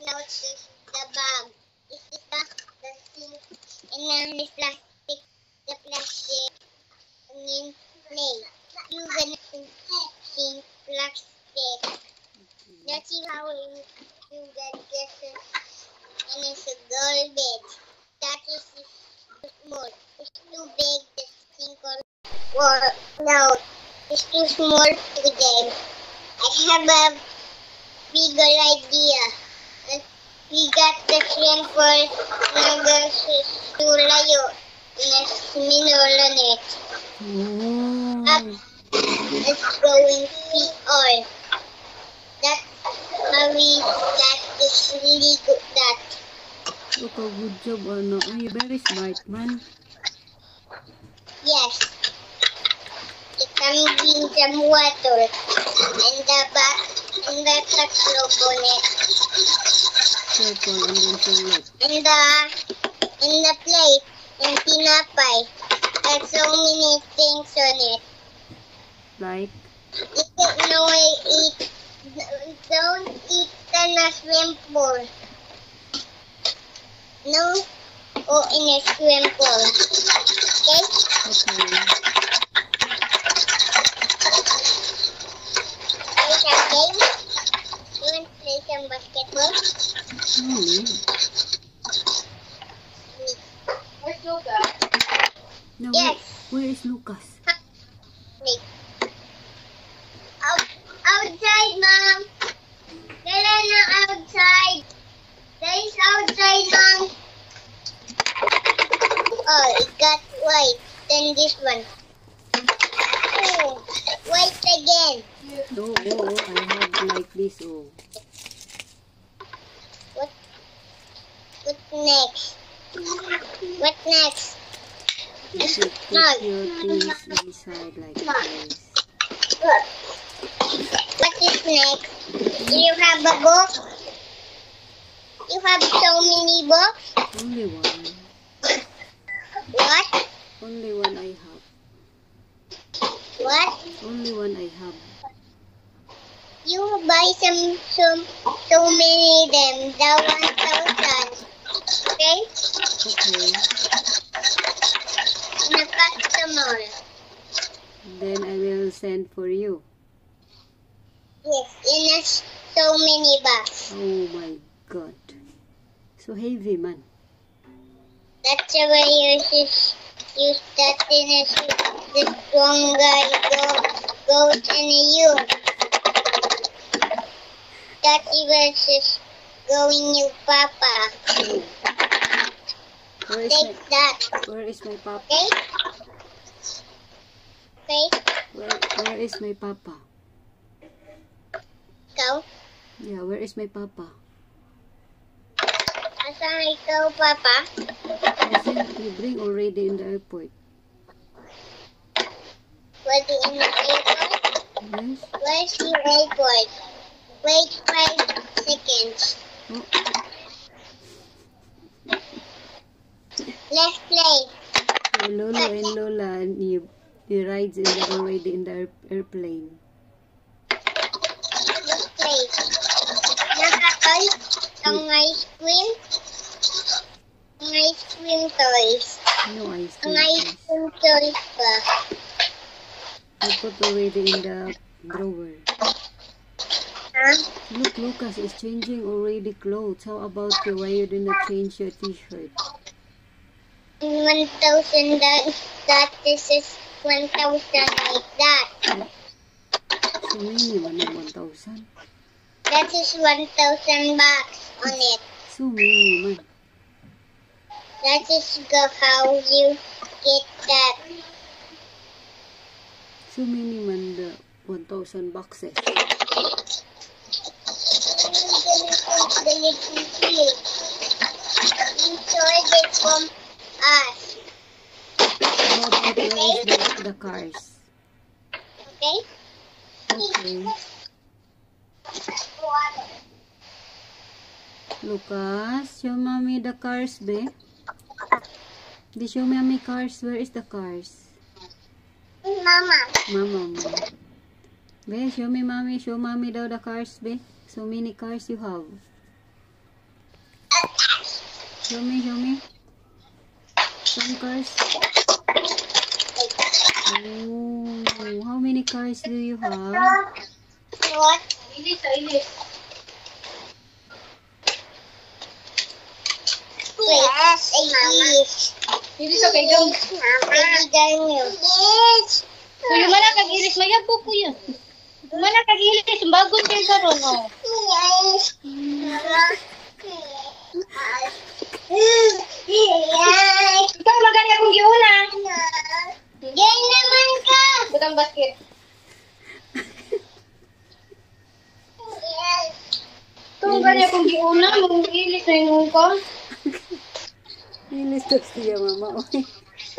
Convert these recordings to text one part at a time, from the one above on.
Now this the bag. This is the thing. And then the plastic onion plate. You gonna think plastic. That's how you get this. And it's a garbage. That is too small. It's too big. This thing or no, it's too small for them. I have a bigger idea. We got the shrimp for nagsusulayo na minulanit. Up, it's going PR. That's how we got this really good that. Look a good job, ano? Ay, very smart man. Yes. It can bring some water and the tatlo on it. Circle and then select. In the plate and tinapay. There's so many things on it. Like? Don't eat the shrimp bowl. No, or in a shrimp bowl. Okay? Okay. Play some games? You want to play some basketball? Where's Lucas? No, Yes. Where is Lucas? Outside, Mom. Outside. There is outside, Mom. Oh, it got white. Then this one. Oh, white again. Oh, I have like this. Oh. What next? What next? You should put your things inside like this. What is next? Do you have a box? You have so many books? Only one. What? Only one I have. What? Only one I have. You buy so many of them. The 1,000. Okay? Okay. In a customer. Then I will send for you. Yes, in so many bags. Oh my God. So heavy, man. That's the way you start in the stronger goes in you. That is going you, Papa. Take that. Where is my papa? Okay? Okay? Where is my papa? Go. Yeah, where is my papa? Asan ikaw, Papa? I think you bring already in the airport. Was it in the airport? Yes. Where's the airport? Wait 5 seconds. Oh. Let's play. So Lolo and Lola and you rides already in the airplane. Let's play. Nakakal ang ice cream. Ang ice cream toys. No ice Ang cream. ice cream toys pa. I put already in the drawer. Huh? Look, Lucas is changing already clothes. How about you? Why you did not change your t-shirt? 1,000 that this is 1,000 like that. So many man of 1,000. That is 1,000 bucks on it. So many man. That is how you get that. So many man the 1,000 boxes. Enjoy it from us. How about the cars? Okay? Okay. Lucas, show mommy the cars, be. They show mommy cars. Where is the cars? Mama. Mama. Be, show me mommy. Show mommy daw the cars, be. So many cars you have. Show me. Some cars. Oh, how many cars do you have? What? Ilis. Yes, ilis. Ilis okay, go. Yes. Kuya man kag ilis mayabo kuya. Man kag ilis bagon kay karon oh. Yes. Ikaw magani akong giuna. Diyan naman ka. Butang basket. Yes. Ikaw magani akong giuna, mong ilis na yung ko. Ilis to siya, mama. Oy.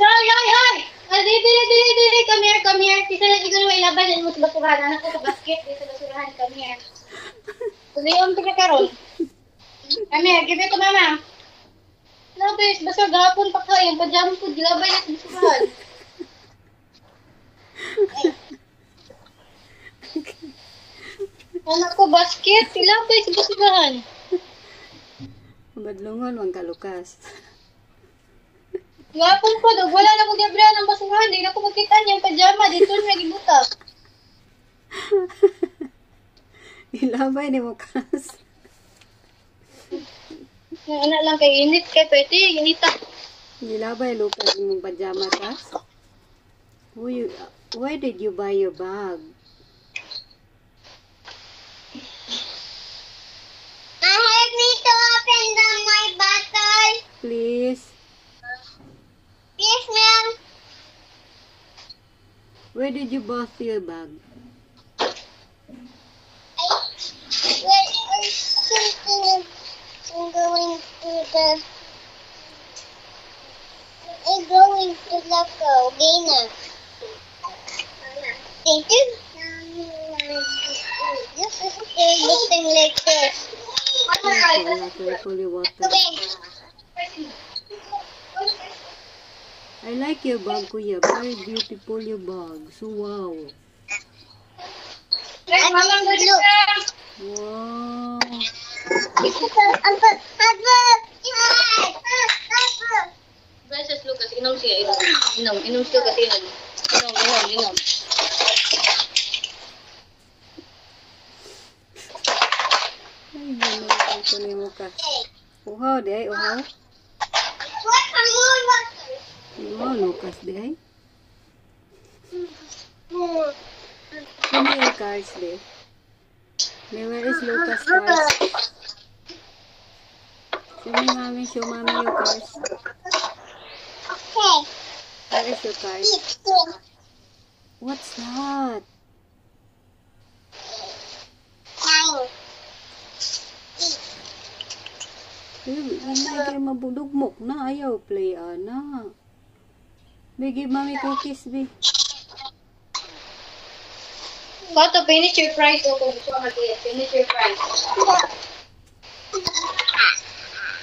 Ay! Dili, come here. Kisa na siguro may laban mo sa basurahan. Anak ko sa basket, di sa basurahan, come here. Kuliyon ka karon. Come here, give it to mama. Labis, basta gapon pa ka, yung pajama ko, gilabay na sa basurahan. Anak ko, basket, ilabay sa basurahan. Madlungon, wang kalukas. Gapon po, wala na ko gabrihan ng basurahan, di na ko makita niya yung pajama, dito na gibutas. Ilabay ni mo kas. Yung anak lang kay init kay pwede, inita. Ilabay lukas mong pajama kas. Why did you buy your bag? Help me to open my bottle. Please. Yes, ma'am. Where did you buy your bag? I'm going to Loco, Dana. Thank you. This is looking like this. Carefully water. I like your bag, kuya. Very beautiful your bag. So wow. Look. Wow. Princess Lucas, inom siya, inom siya kasi inom. Ay, gano'n ito ni mo ka. Uhaw, di ay, uhaw. Uhaw, Lucas, di ay. Show me your cars, di. Where is Lucas' cars? Show mommy your cars. Okay. Where is your cars? What's that? Hindi kayo mabudugmok na. Ayaw play, ana. Bigay mami cookies, bi. Koto, finish your fries o kung gusto ka finish your fries.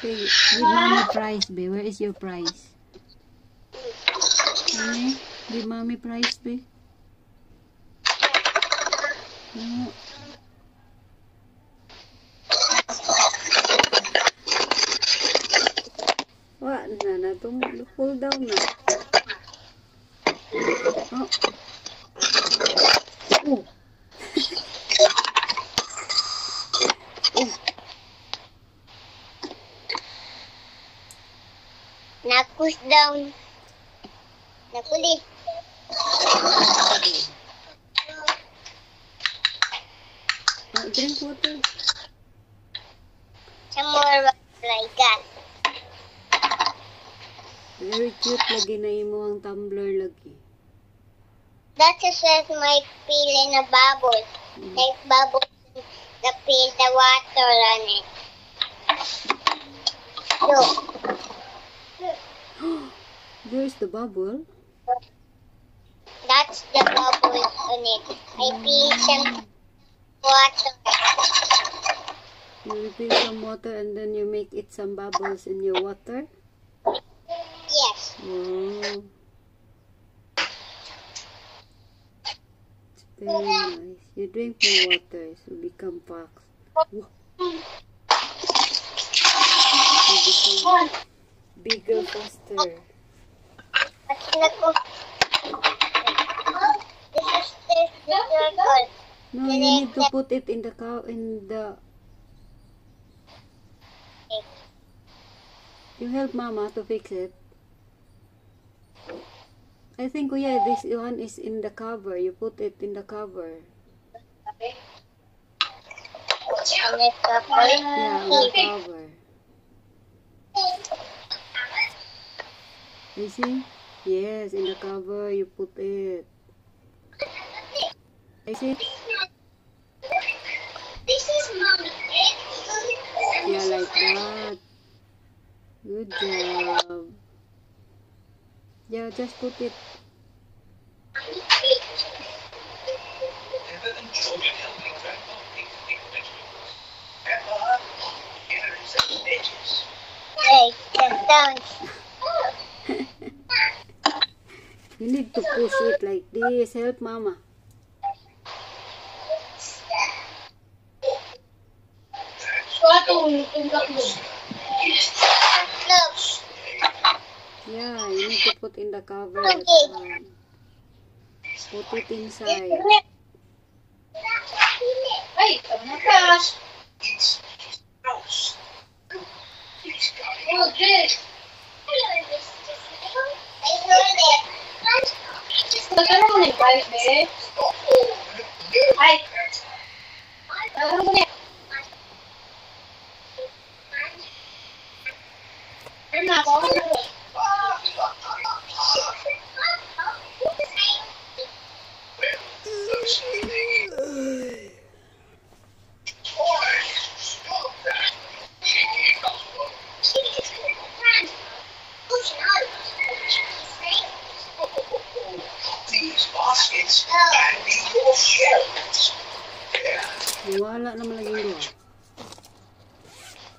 Give mommy prize, be. Where is your prize? Mommy, give mommy prize, be. No. Wah, na pull down na. Oh. Oh. Push down. Nakulit. Drink water. Some more like that. Very cute lagi na imo ang tumbler lagi. That just says my peel in a bubble. Like bubbles, the peel, the water on it. Look. There's the bubble. That's the bubble on it. I peel some water. You refill some water and then you make it some bubbles in your water. Yes. Wow. It's very nice. You drink more water, so become fast. Wow. You become one. Bigger, faster. This is the circle. No, you need to put it in the cow in the. You help Mama to fix it. I think, Kuya, this one is in the cover. You put it in the cover. Okay. On the circle. Yeah, on the cover. You see? Yes, in the cover you put it. I see? This is mommy. Yeah, like that. Good job. Yeah, just put it. Hey, the stones. You need to push it like this. Help Mama. Look. Yeah, you need to put in the cover. That one. Put it inside. Ay, tama ka. Oh, Jess. I heard it. Nagkaroon mo na yung bike, be. Ay. Nagkaroon mo na yung... Ano na ako? Wala naman lagi doon.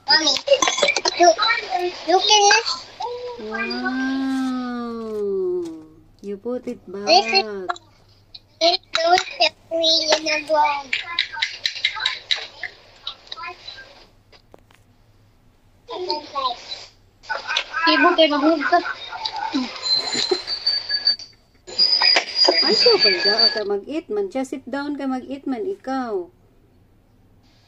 Mommy, look at this. Wow. You put it back. It's so slippery in the ground. Ibo kayo maghugkat. Ay, so ba ka mag-eat man? Just sit down ka mag-eat man, ikaw.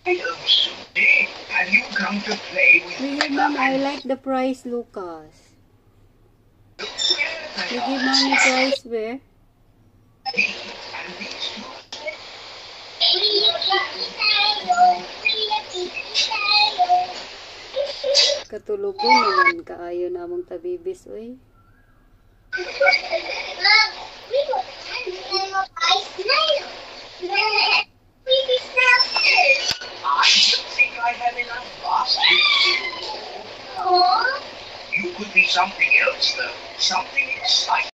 Hello, Susie. Have you come to play with Sige, Mom, I like the price, Lucas. You give Mommy price, where? Katulog ko naman kaayo namong tabibis, oy. Mom, we got ice now. I don't think I have enough basket. Oh, You could be something else, though. Something exciting.